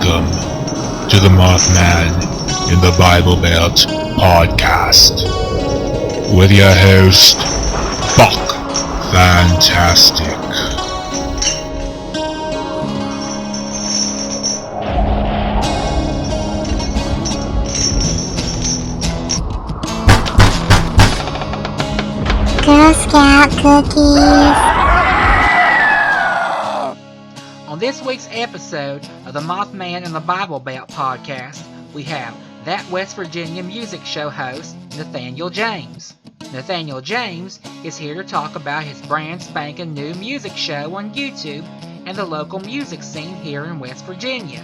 Welcome to the Mothman in the Bible Belt podcast with your host, Buck Fantastic. Girl Scout cookies. On this week's episode of the Mothman and the Bible Belt podcast, we have that West Virginia music show host, Nathaniel James. Nathaniel James is here to talk about his brand spanking new music show on YouTube and the local music scene here in West Virginia.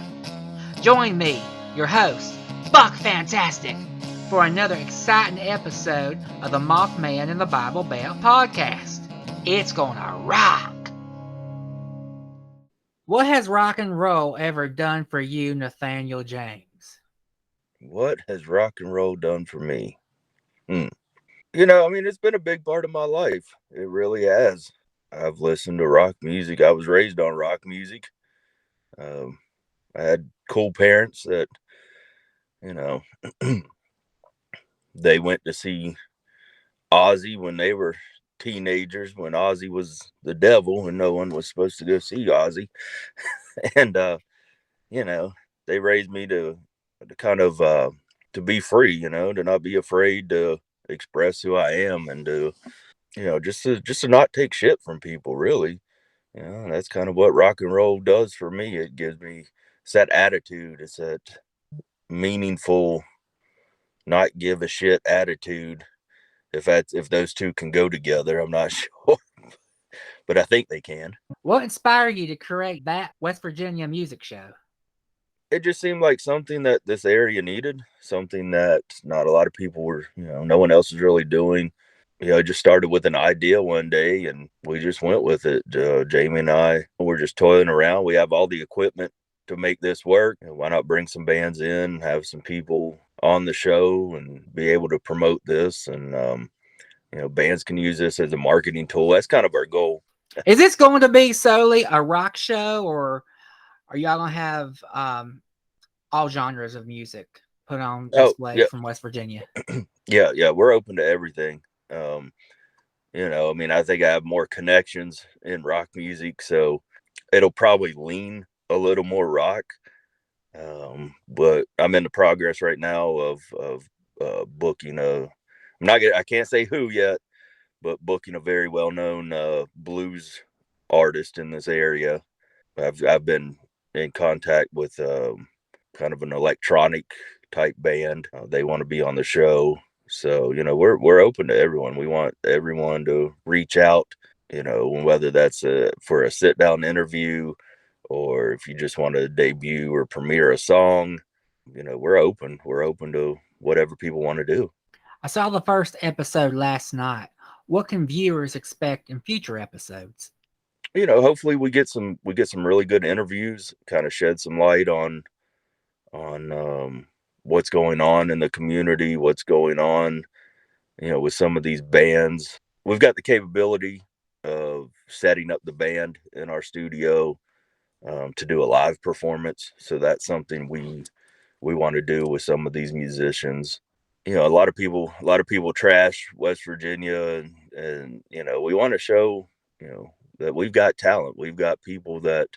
Join me, your host, Buck Fantastic, for another exciting episode of the Mothman and the Bible Belt podcast. It's gonna rock! What has rock and roll ever done for you, Nathaniel James? What has rock and roll done for me? It's been a big part of my life. It really has. I've listened to rock music. I was raised on rock music. I had cool parents that, they went to see Ozzy when they were teenagers, when Ozzy was the devil and no one was supposed to go see Ozzy. And they raised me to kind of to be free, to not be afraid to express who I am, and to just to not take shit from people, really. That's kind of what rock and roll does for me. It gives me that attitude. It's that meaningful, not give a shit attitude. If those two can go together, I'm not sure, but I think they can. What inspired you to create that West Virginia music show? It just seemed like something that this area needed, something that not a lot of people were, no one else was really doing. It just started with an idea one day and we just went with it. Jamie and I were just toiling around. We have all the equipment to make this work. Why not bring some bands in, have some people on the show and be able to promote this? And, bands can use this as a marketing tool. That's kind of our goal. Is this going to be solely a rock show, or are y'all going to have all genres of music put on display from West Virginia? Yeah, we're open to everything. I think I have more connections in rock music, so it'll probably lean a little more rock. But I'm in the progress right now of booking I can't say who yet, but booking a very well-known blues artist in this area. I've been in contact with kind of an electronic type band. They want to be on the show. So, we're open to everyone. We want everyone to reach out, whether that's for a sit-down interview or if you just want to debut or premiere a song. We're open. We're open to whatever people want to do. I saw the first episode last night. What can viewers expect in future episodes? Hopefully we get some really good interviews, kind of shed some light on what's going on in the community, what's going on, with some of these bands. We've got the capability of setting up the band in our studio to do a live performance. So that's something we want to do with some of these musicians. A lot of people trash West Virginia, and we want to show, that we've got talent. We've got people that,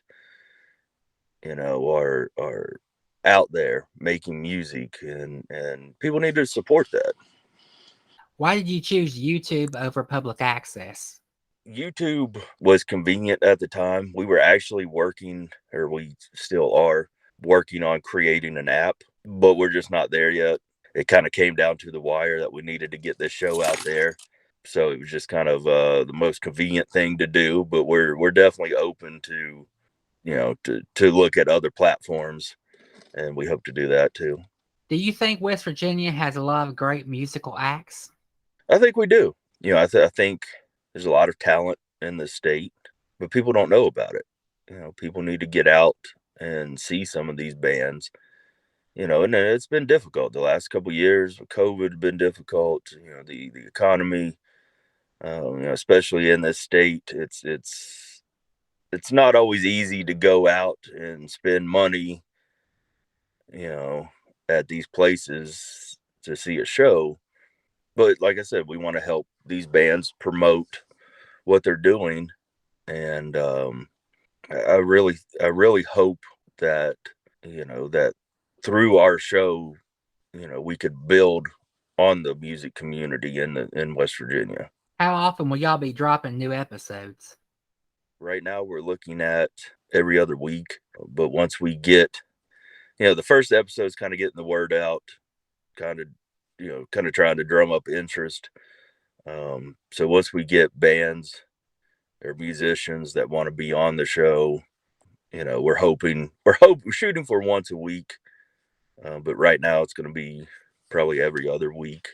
are out there making music, and people need to support that. Why did you choose YouTube over public access? YouTube was convenient at the time. We were actually working, or we still are working on creating an app, but we're just not there yet. It kind of came down to the wire that we needed to get this show out there. So it was just kind of the most convenient thing to do, but we're definitely open to, to look at other platforms, and we hope to do that too. Do you think West Virginia has a lot of great musical acts? I think we do. I think there's a lot of talent in the state, but people don't know about it. People need to get out and see some of these bands. And it's been difficult the last couple of years. COVID has been difficult. The economy, especially in this state, it's not always easy to go out and spend money at these places to see a show. But like I said, we want to help these bands promote what they're doing. And I really hope that, that through our show, we could build on the music community in West Virginia. How often will y'all be dropping new episodes? Right now we're looking at every other week, but once we get, the first episode's kind of getting the word out, kind of trying to drum up interest. So once we get bands or musicians that want to be on the show, we're shooting for once a week. But right now it's going to be probably every other week.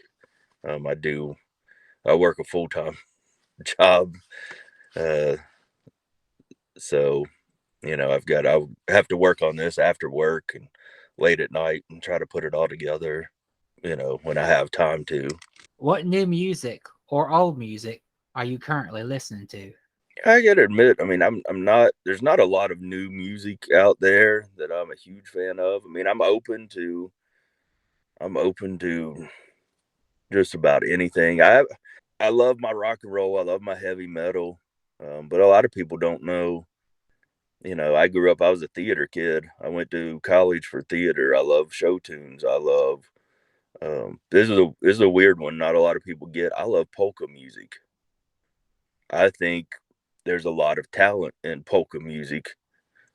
I work a full-time job. So, I'll have to work on this after work and late at night and try to put it all together, when I have time to. What new music or old music are you currently listening to? I gotta admit, I mean, I'm not. There's not a lot of new music out there that I'm a huge fan of. I mean, I'm open to just about anything. I love my rock and roll. I love my heavy metal. But a lot of people don't know. I was a theater kid. I went to college for theater. I love show tunes. I love. This is a weird one. Not a lot of people get. I love polka music. I think there's a lot of talent in polka music.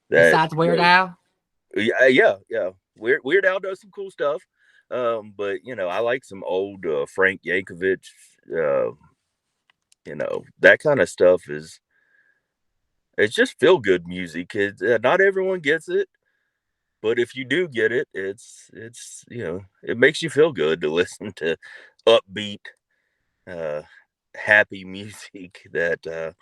Besides Weird Al? Yeah. Weird Al does some cool stuff. But I like some old Frank Yankovic. That kind of stuff it's just feel good music. Not everyone gets it, but if you do get it, it's it makes you feel good to listen to upbeat, happy music that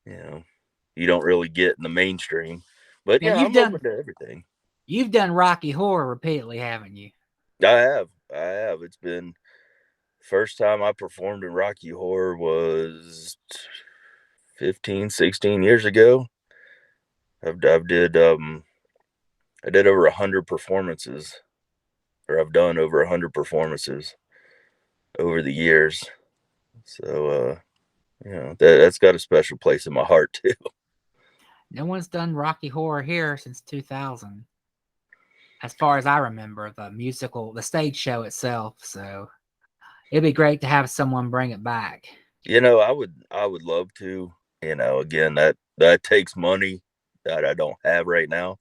you don't really get in the mainstream. But Now, I'm open to everything. You've done Rocky Horror repeatedly, haven't you? I have. It's been first time I performed in Rocky Horror was 15, 16 years ago. I did over 100 performances, or I've done over 100 performances over the years. So that's got a special place in my heart too. No one's done Rocky Horror here since 2000. As far as I remember, the stage show itself. So it'd be great to have someone bring it back. I would love to. Again, that takes money that I don't have right now,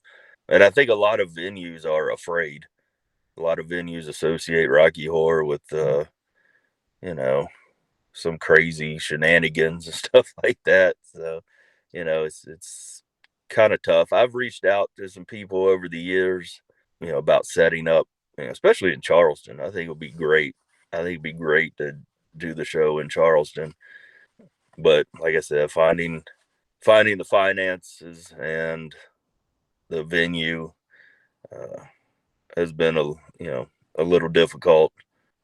and I think a lot of venues are afraid. A lot of venues associate Rocky Horror with some crazy shenanigans and stuff like that. So it's kind of tough. I've reached out to some people over the years, about setting up, especially in Charleston. I think it would be great. I think it'd be great to do the show in Charleston. But like I said, finding the finances and the venue has been a little difficult.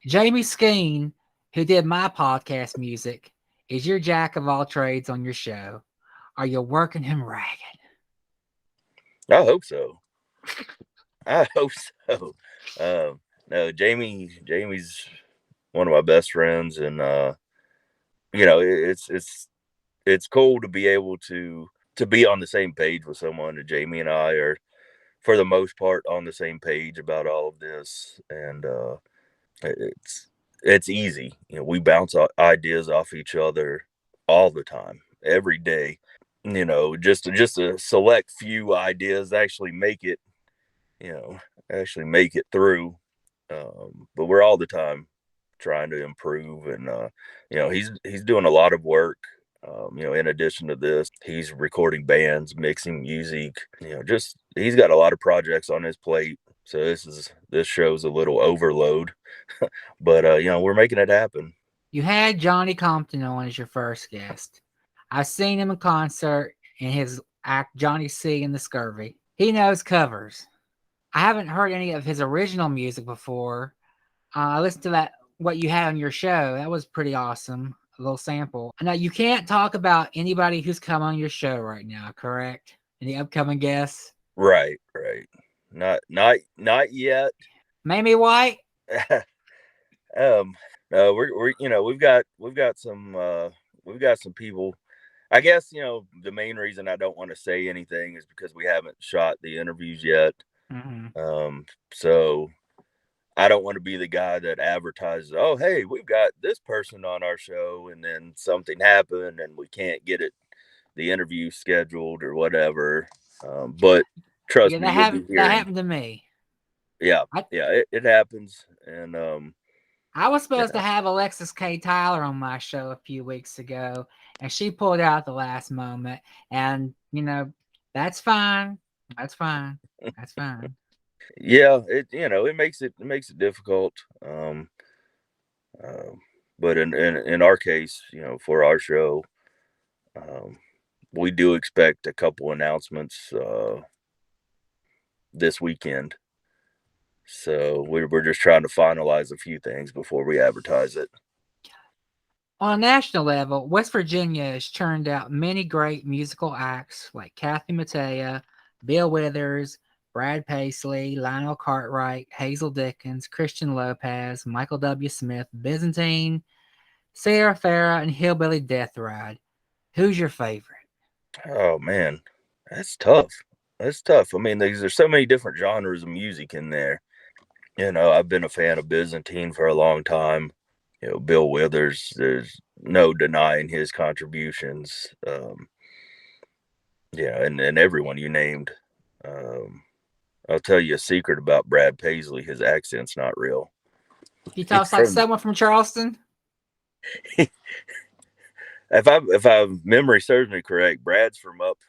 Jamie Skeen, who did my podcast music, is your jack of all trades on your show. Are you working him ragged? I hope so. I hope so. No, Jamie's one of my best friends, and it's cool to be able to be on the same page with someone. And Jamie and I are, for the most part, on the same page about all of this, and it's easy. We bounce ideas off each other all the time, every day. Just a select few ideas actually make it through. But we're all the time trying to improve, and he's doing a lot of work. In addition to this, he's recording bands, mixing music. He's got a lot of projects on his plate. So this show's a little overload, but we're making it happen. You had Johnny Compton on as your first guest. I've seen him in concert in his act Johnny C. and the Scurvy. He knows covers. I haven't heard any of his original music before. I listened to what you had on your show. That was pretty awesome. A little sample. Now, you can't talk about anybody who's come on your show right now, correct? Any upcoming guests? Right. Not yet. Mamie White? We're we've got some people. I guess the main reason I don't want to say anything is because we haven't shot the interviews yet. Mm-hmm. So I don't want to be the guy that advertises, oh, hey, we've got this person on our show, and then something happened and we can't get the interview scheduled or whatever. But trust me, you'll be that hearing. happened to me. Yeah, I, it happens. And I was supposed to have Alexis K. Tyler on my show a few weeks ago, and she pulled out at the last moment. And that's fine. That's fine. That's fine. Yeah, it makes it difficult. But in our case, for our show, we do expect a couple announcements this weekend. So we're just trying to finalize a few things before we advertise it. On a national level, West Virginia has churned out many great musical acts like Kathy Mattea, Bill Withers, Brad Paisley, Lionel Cartwright, Hazel Dickens, Christian Lopez, Michael W. Smith, Byzantine, Sarah Farah, and Hillbilly Death Ride. Who's your favorite? Oh man, that's tough. That's tough. I mean, there's so many different genres of music in there. I've been a fan of Byzantine for a long time. Bill Withers, there's no denying his contributions. And everyone you named. I'll tell you a secret about Brad Paisley. His accent's not real. He talks like someone from Charleston. If I memory serves me correct, Brad's from up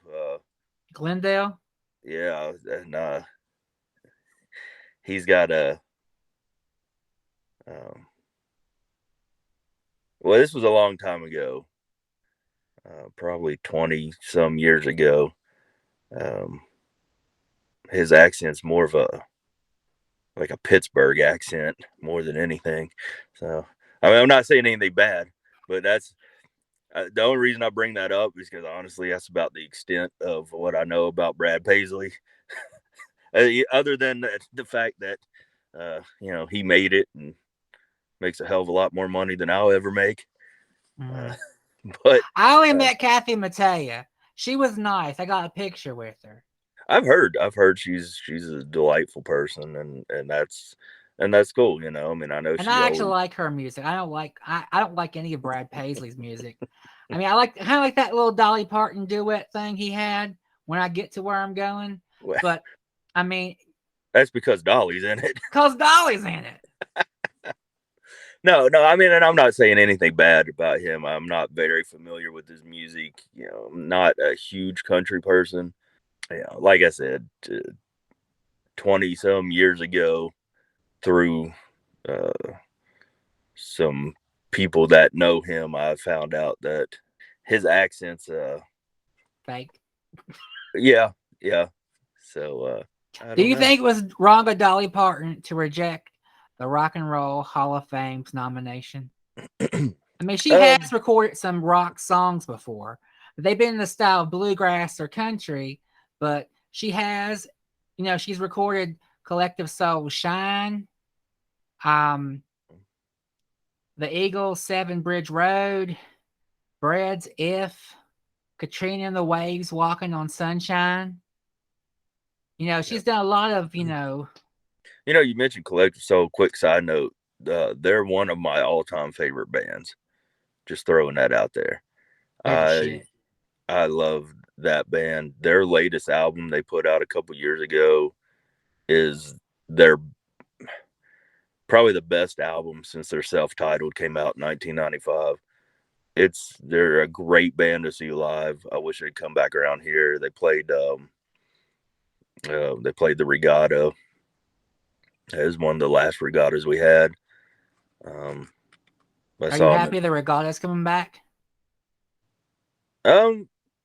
Glendale. Yeah, and he's got a. Well, this was a long time ago, probably 20 some years ago. His accent's more of like a Pittsburgh accent more than anything. So, I mean, I'm not saying anything bad, but that's the only reason I bring that up is because honestly, that's about the extent of what I know about Brad Paisley. Other than the fact that, he made it and makes a hell of a lot more money than I'll ever make. But I only met Kathy Mattea. She was nice. I got a picture with her. I've heard she's a delightful person, and that's cool. I mean, I know. And I actually like her music. I don't like any of Brad Paisley's music. I mean, I kind of like that little Dolly Parton duet thing he had, When I Get to Where I'm Going. But I mean, that's because Dolly's in it. Because Dolly's in it. No. I mean, and I'm not saying anything bad about him. I'm not very familiar with his music. I'm not a huge country person. Like I said, 20 some years ago, through some people that know him, I found out that his accent's fake. Yeah. So do you think it was wrong of Dolly Parton to reject the Rock and Roll Hall of Fame's nomination? I mean, she has recorded some rock songs before. They've been in the style of bluegrass or country, but she has, she's recorded Collective Soul Shine, the Eagles, Seven Bridge Road, Bread's If, Katrina and the Waves, Walking on Sunshine. She's done a lot of, you mentioned Collective Soul. Quick side note, they're one of my all-time favorite bands. Just throwing that out there. I love that band. Their latest album they put out a couple years ago is their probably the best album since their self-titled came out in 1995. They're a great band to see live. I wish they'd come back around here. They played the Regatta. It was one of the last regattas we had. Are you happy the Regatta's coming back?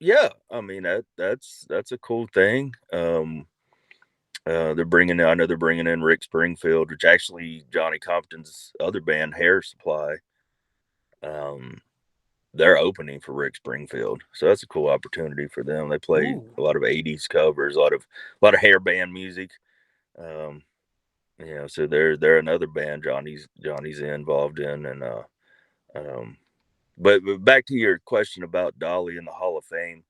Yeah. I mean that's a cool thing. They're bringing in Rick Springfield, which actually Johnny Compton's other band, Hair Supply. They're opening for Rick Springfield, so that's a cool opportunity for them. They play a lot of '80s covers, a lot of hair band music. So they're another band Johnny's involved in, and but back to your question about Dolly in the Hall of Fame.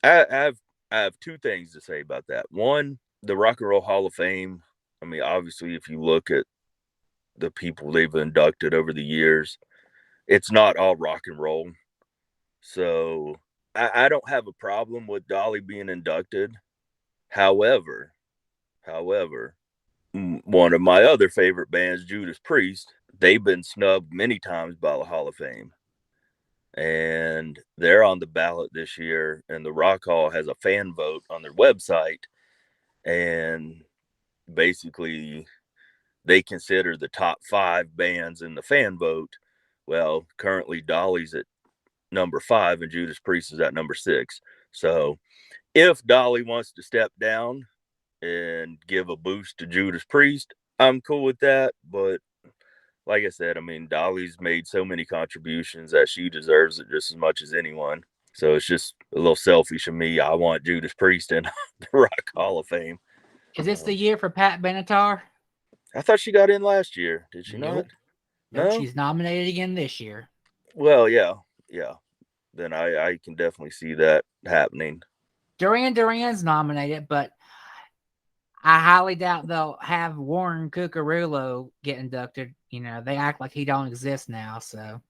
I have two things to say about that. One, the Rock and Roll Hall of Fame. I mean, obviously, if you look at the people they've inducted over the years, it's not all rock and roll. So I don't have a problem with Dolly being inducted. However, one of my other favorite bands, Judas Priest, they've been snubbed many times by the Hall of Fame. And they're on the ballot this year, and the Rock Hall has a fan vote on their website, and basically they consider the top 5 bands in the fan vote. Well, currently Dolly's at number 5 and Judas Priest is at number 6. So if Dolly wants to step down and give a boost to Judas Priest, I'm cool with that. But like I said, I mean, Dolly's made so many contributions that she deserves it just as much as anyone. So it's just a little selfish of me. I want Judas Priest in the Rock Hall of Fame. Is this the year for Pat Benatar? I thought she got in last year. Did she not? Nope, No? she's nominated again this year. Well, yeah. Then I can definitely see that happening. Duran Duran's nominated, but I highly doubt they'll have Warren Cucurullo get inducted. You know, they act like he don't exist now. So,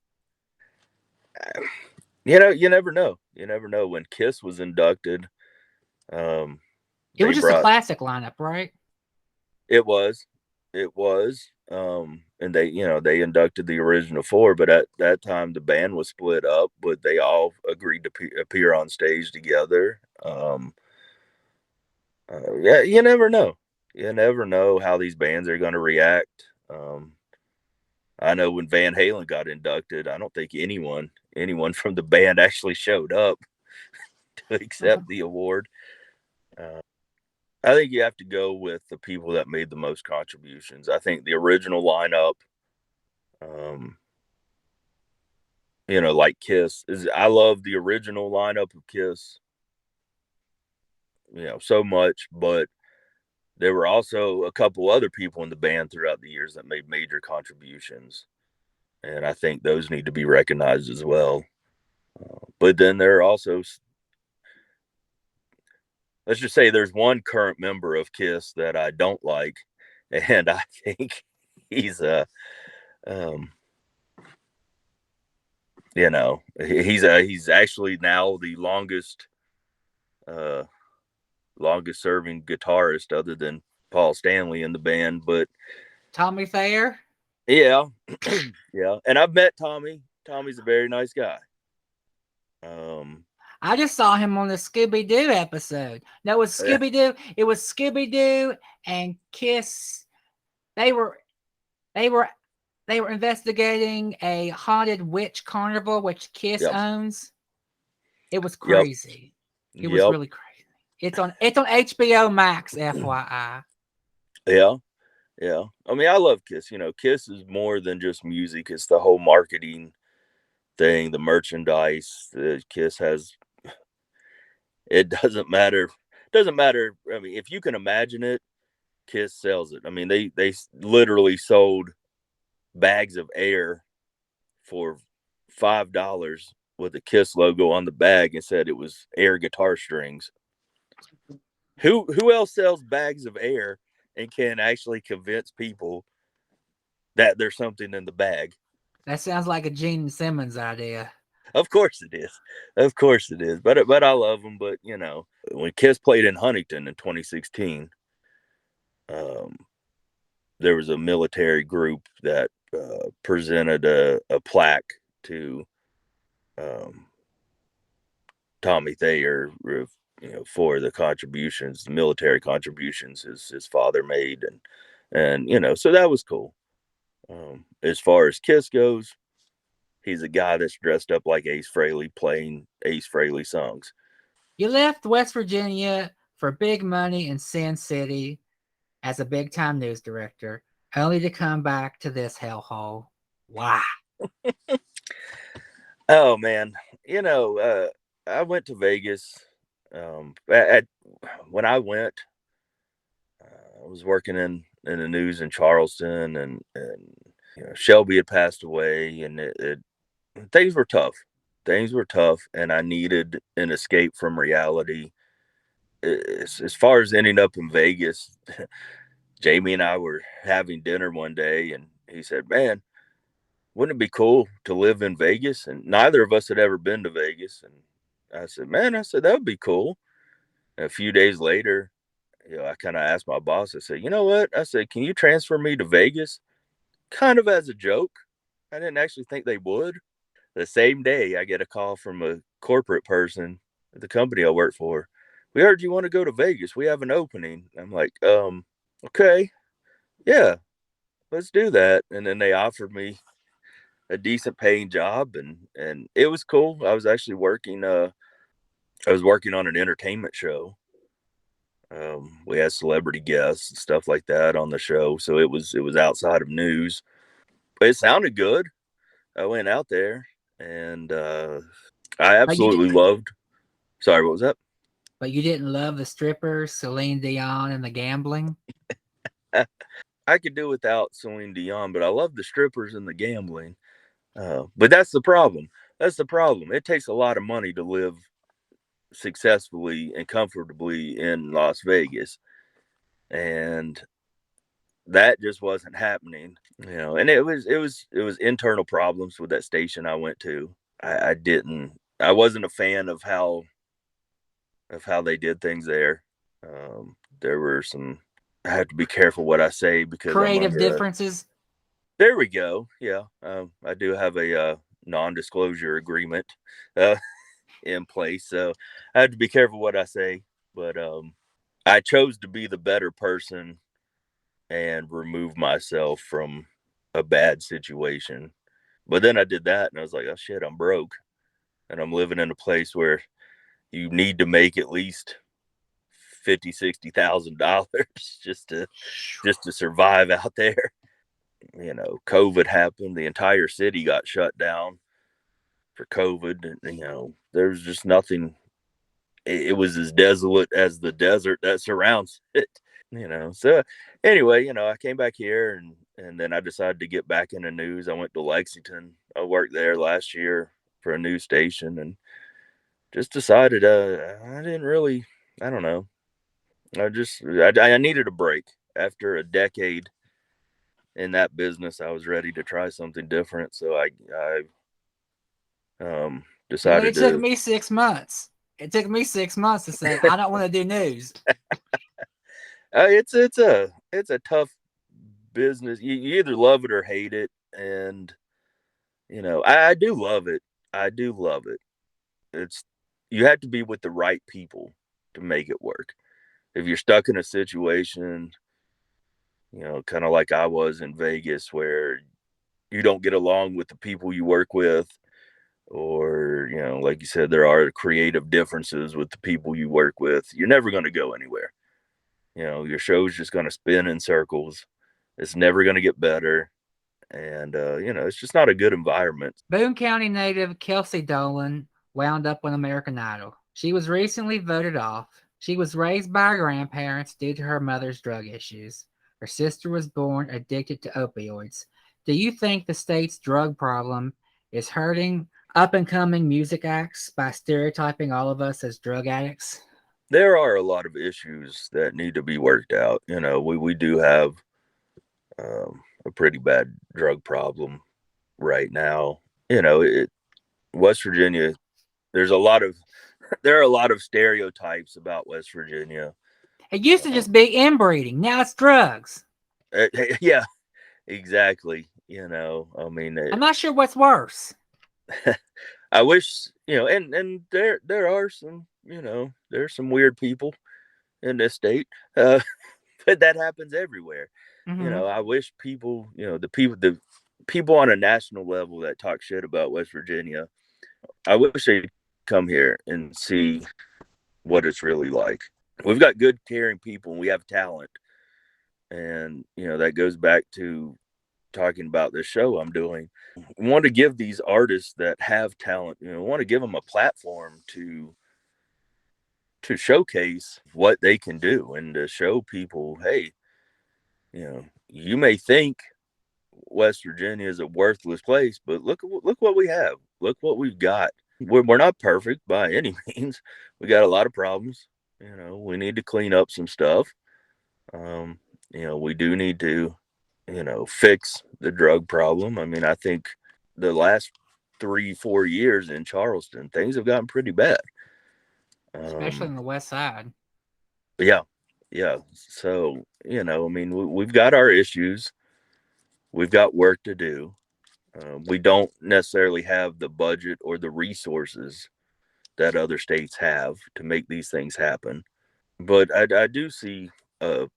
you never know. You never know. When Kiss was inducted, it was just a classic lineup, right? It was. And they inducted the original 4, but at that time the band was split up, but they all agreed to appear on stage together. You never know. You never know how these bands are going to react. I know when Van Halen got inducted, I don't think anyone from the band actually showed up to accept the award. I think you have to go with the people that made the most contributions. I think the original lineup, like Kiss, I love the original lineup of Kiss, so much, but there were also a couple other people in the band throughout the years that made major contributions. And I think those need to be recognized as well. But then there are also, let's just say there's one current member of Kiss that I don't like. And I think he's he's actually now the longest serving guitarist other than Paul Stanley in the band. But Tommy Thayer? Yeah. Yeah. And I've met Tommy. Tommy's a very nice guy. I just saw him on the Scooby-Doo episode. No, it was Scooby-Doo. It was Scooby-Doo and Kiss. They were investigating a haunted witch carnival, which Kiss owns. It was crazy. It was really crazy. It's on HBO Max, FYI. Yeah. Yeah. I mean, I love Kiss. Kiss is more than just music. It's the whole marketing thing, the merchandise that Kiss has. It doesn't matter. I mean, if you can imagine it, Kiss sells it. I mean, they literally sold bags of air for $5 with a Kiss logo on the bag and said it was air guitar strings. Who else sells bags of air and can actually convince people that there's something in the bag? That sounds like a Gene Simmons idea. Of course it is. But I love them. But when Kiss played in Huntington in 2016, there was a military group that presented a plaque to Tommy Thayer, for the contributions, the military contributions his father made, and so that was cool. As far as Kiss goes, he's a guy that's dressed up like Ace Frehley playing Ace Frehley songs. You left West Virginia for big money in Sin City as a big-time news director, only to come back to this hellhole. Why? Oh, man. I went to Vegas. When I went, was working in the news in Charleston, and Shelby had passed away, and things were tough. Things were tough, and I needed an escape from reality. As far as ending up in Vegas, Jamie and I were having dinner one day, and he said, "Man, wouldn't it be cool to live in Vegas?" And neither of us had ever been to Vegas. And I said, "Man," I said, "that would be cool." And a few days later, I kind of asked my boss, I said, "You know what?" I said, "Can you transfer me to Vegas?" Kind of as a joke. I didn't actually think they would. The same day, I get a call from a corporate person at the company I work for. "We heard you want to go to Vegas. We have an opening." I'm like, okay, yeah, let's do that. And then they offered me a decent paying job, and it was cool. I was actually working on an entertainment show. We had celebrity guests and stuff like that on the show, so it was outside of news. But it sounded good. I went out there, and I But you absolutely did, loved. Sorry, what was that? but you didn't love the strippers, Celine Dion, and the gambling. I could do without Celine Dion, but I love the strippers and the gambling. But that's the problem. That's the problem. It takes a lot of money to live successfully and comfortably in Las Vegas, and that just wasn't happening. And it was internal problems with that station I went to. I wasn't a fan of how they did things there. There were some. I have to be careful what I say because I'm Creative under. differences. There we go. Yeah, I do have a non-disclosure agreement uh, in place, so I have to be careful what I say. But I chose to be the better person and remove myself from a bad situation. But then I did that, and I was like, "Oh shit, I'm broke, and I'm living in a place where you need to make at least 50, $60,000 just to survive out there." COVID happened. The entire city got shut down for COVID. And, there's just nothing. It was as desolate as the desert that surrounds it. So anyway, I came back here, and then I decided to get back into news. I went to Lexington. I worked there last year for a news station, and just decided I didn't really. I don't know. I needed a break after a decade in that business. I was ready to try something different, so I And decided it took to. me 6 months. It took me 6 months to say I don't want to do news. It's a tough business. You either love it or hate it, and I do love it. I do love it. It's You have to be with the right people to make it work. If you're stuck in a situation, kind of like I was in Vegas, where you don't get along with the people you work with, or like you said, there are creative differences with the people you work with, you're never going to go anywhere. Your show's just going to spin in circles. It's never going to get better, and it's just not a good environment. Boone County native Kelsey Dolan wound up on American Idol. She was recently voted off. She was raised by her grandparents due to her mother's drug issues. Her sister was born addicted to opioids. Do you think the state's drug problem is hurting up and coming music acts by stereotyping all of us as drug addicts? There are a lot of issues that need to be worked out. We do have a pretty bad drug problem right now. West Virginia, there's a lot of there are a lot of stereotypes about West Virginia. It used to just be inbreeding. Now it's drugs. Yeah, exactly. I mean, I'm not sure what's worse. I wish, and there are some, there's some weird people in this state, but that happens everywhere. Mm-hmm. I wish people, the people on a national level that talk shit about West Virginia, I wish they'd come here and see what it's really like. We've got good, caring people, and we have talent, and that goes back to talking about this show I'm doing. I want to give these artists that have talent, I want to give them a platform to showcase what they can do, and to show people, hey, You may think West Virginia is a worthless place, but look what we have. Look what we've got. We're not perfect by any means. We got a lot of problems. We need to clean up some stuff. Um, we do need to, fix the drug problem. I mean, I think the last 3-4 years in Charleston, things have gotten pretty bad. especially Um, on the west side. yeah, yeah. So, I mean, we've got our issues. We've got work to do. We don't necessarily have the budget or the resources that other states have to make these things happen. But I do see a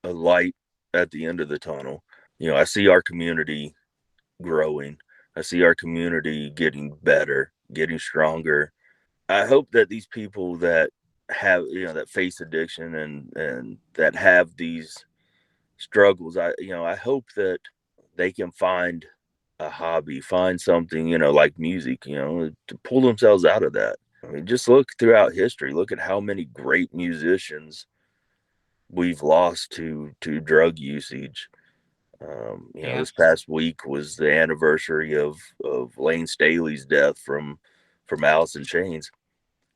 light at the end of the tunnel. I see our community growing. I see our community getting better, getting stronger. I hope that these people that have, that face addiction and that have these struggles, I hope that they can find a hobby, find something, like music, to pull themselves out of that. I mean, just look throughout history. Look at how many great musicians we've lost to drug usage. Yeah, This past week was the anniversary of Lane Staley's death from Alice in Chains.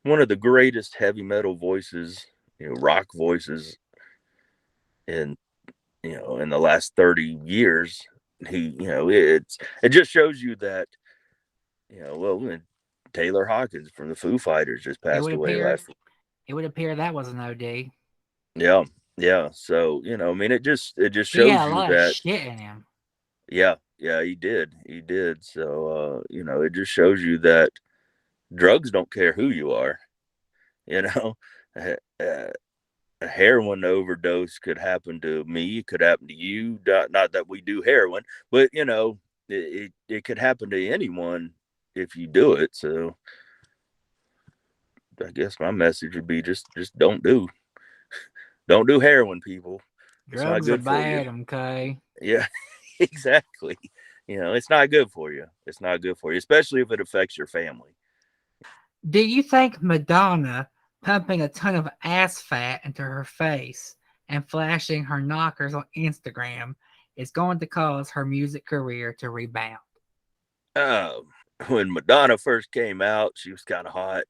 One of the greatest heavy metal voices, rock voices in in the last 30 years. It just shows you that well, Taylor Hawkins from the Foo Fighters just it passed would away appear last. it would appear that was an OD. Yeah, yeah. So I mean, it just He shows had a you lot of that. shit in him. Yeah, yeah, he did. So it just shows you that drugs don't care who you are. You know, a, a heroin overdose could happen to me. It could happen to you. Not that we do heroin, but it could happen to anyone if you do it. So I guess my message would be just don't do heroin, people. It's not Drugs are good for you. bad, okay? Yeah, exactly. It's not good for you. It's not good for you, especially if it affects your family. Do you think Madonna pumping a ton of ass fat into her face and flashing her knockers on Instagram is going to cause her music career to rebound? Um, when Madonna first came out, she was kind of hot.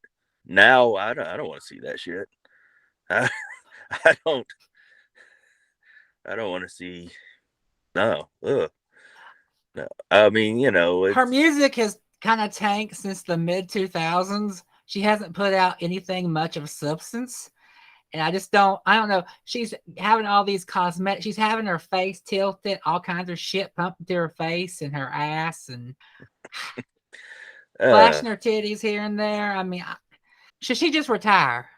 Now I don't want to see that shit. I, I don't I don't want to see no. Ugh, no. I mean, Her it's music has kind of tanked since the mid 2000s. She hasn't put out anything much of substance. And I don't know. She's having all these cosmetics. She's having her face tilted, all kinds of shit pumped into her face and her ass, and uh flashing her titties here and there. I mean, should she just retire?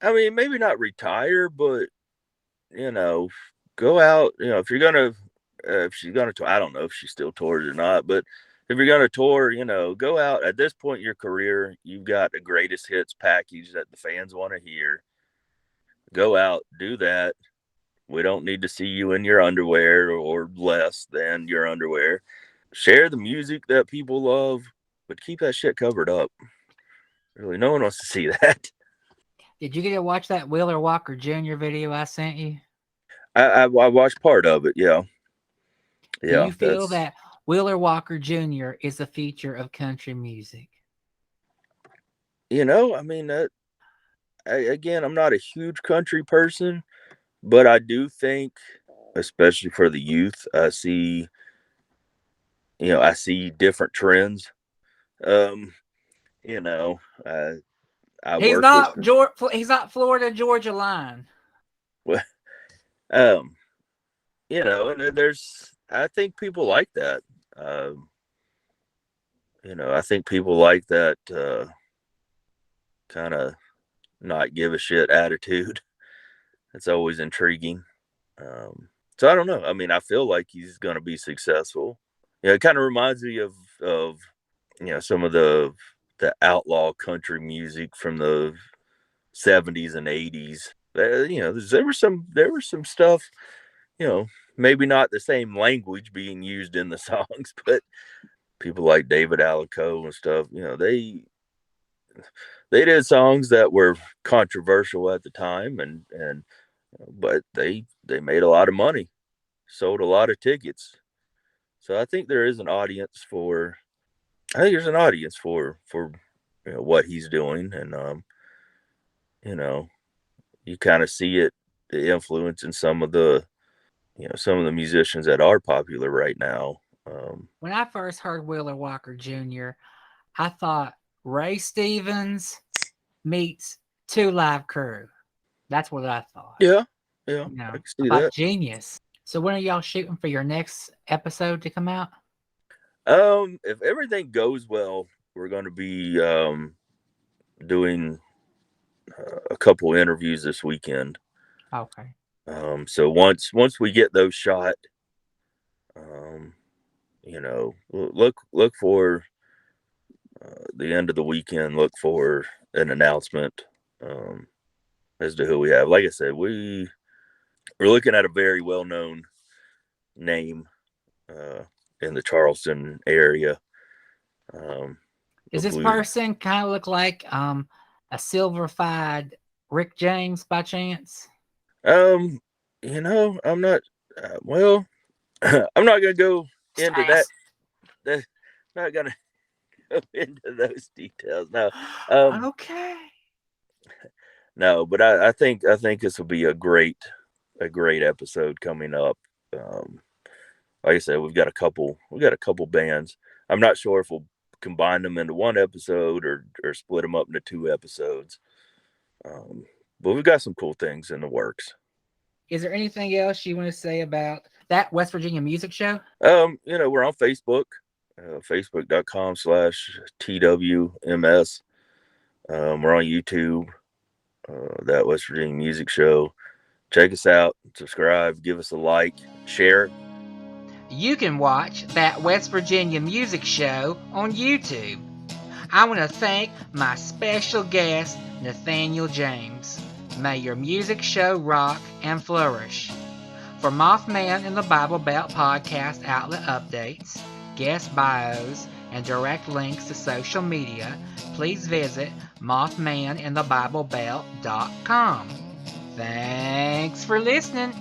I mean, maybe not retire, but you know, go out, if you're going to if she's going to I don't know if she still tours or not, but if you're going to tour, go out. At this point in your career, you've got the greatest hits package that the fans want to hear. Go out, do that. We don't need to see you in your underwear or less than your underwear. Share the music that people love, but keep that shit covered up. Really, no one wants to see that. Did you get to watch that Wheeler Walker Jr. video I sent you? I watched part of it. Yeah, Do yeah. you feel That's that Wheeler Walker Jr. is a feature of country music? I mean, again, I'm not a huge country person, but I do think, especially for the youth, I see different trends. Um, you know, I He's work with not Georgia. He's not Florida Georgia line. um, and I think people like that. Um, I think people like that kind of not give a shit attitude. It's always intriguing. So I don't know. I mean, I feel like he's going to be successful. It kind of reminds me of some of the outlaw country music from the 70s and 80s. There was some stuff. You know, maybe not the same language being used in the songs, but people like David Alico and stuff. They did songs that were controversial at the time, and but they made a lot of money. sold a lot of tickets. So I think there is an audience for. I think there's an audience for what he's doing, and you kind of see it, the influence in some of the musicians that are popular right now. When I first heard Wheeler Walker Jr., I thought Ray Stevens meets Two Live Crew. That's what I thought. Yeah, I You can know, see about that. genius. So when are y'all shooting for your next episode to come out? If everything goes well, we're going to be doing a couple interviews this weekend. Okay. So once we get those shot, look for the end of the weekend. Look for an announcement as to who we have. Like I said, we're looking at a very well known name in the Charleston area. Does this person kind of look like a silver-fied Rick James by chance? I'm not. Well, I'm not gonna go into that. Not gonna go into those details. No. Okay. No, but I think this will be a great episode coming up. Like I said, we've got a couple bands. I'm not sure if we'll combine them into one episode or split them up into 2 episodes. But we've got some cool things in the works. Is there anything else you want to say about that West Virginia music show? We're on Facebook, facebook.com/TWMS. We're on YouTube, that West Virginia Music Show. Check us out, subscribe, give us a like, share. You can watch that West Virginia music show on YouTube. I want to thank my special guest, Nathaniel James. May your music show rock and flourish. For Mothman and the Bible Belt podcast outlet updates, guest bios, and direct links to social media, please visit mothmanandthebiblebelt.com. Thanks for listening.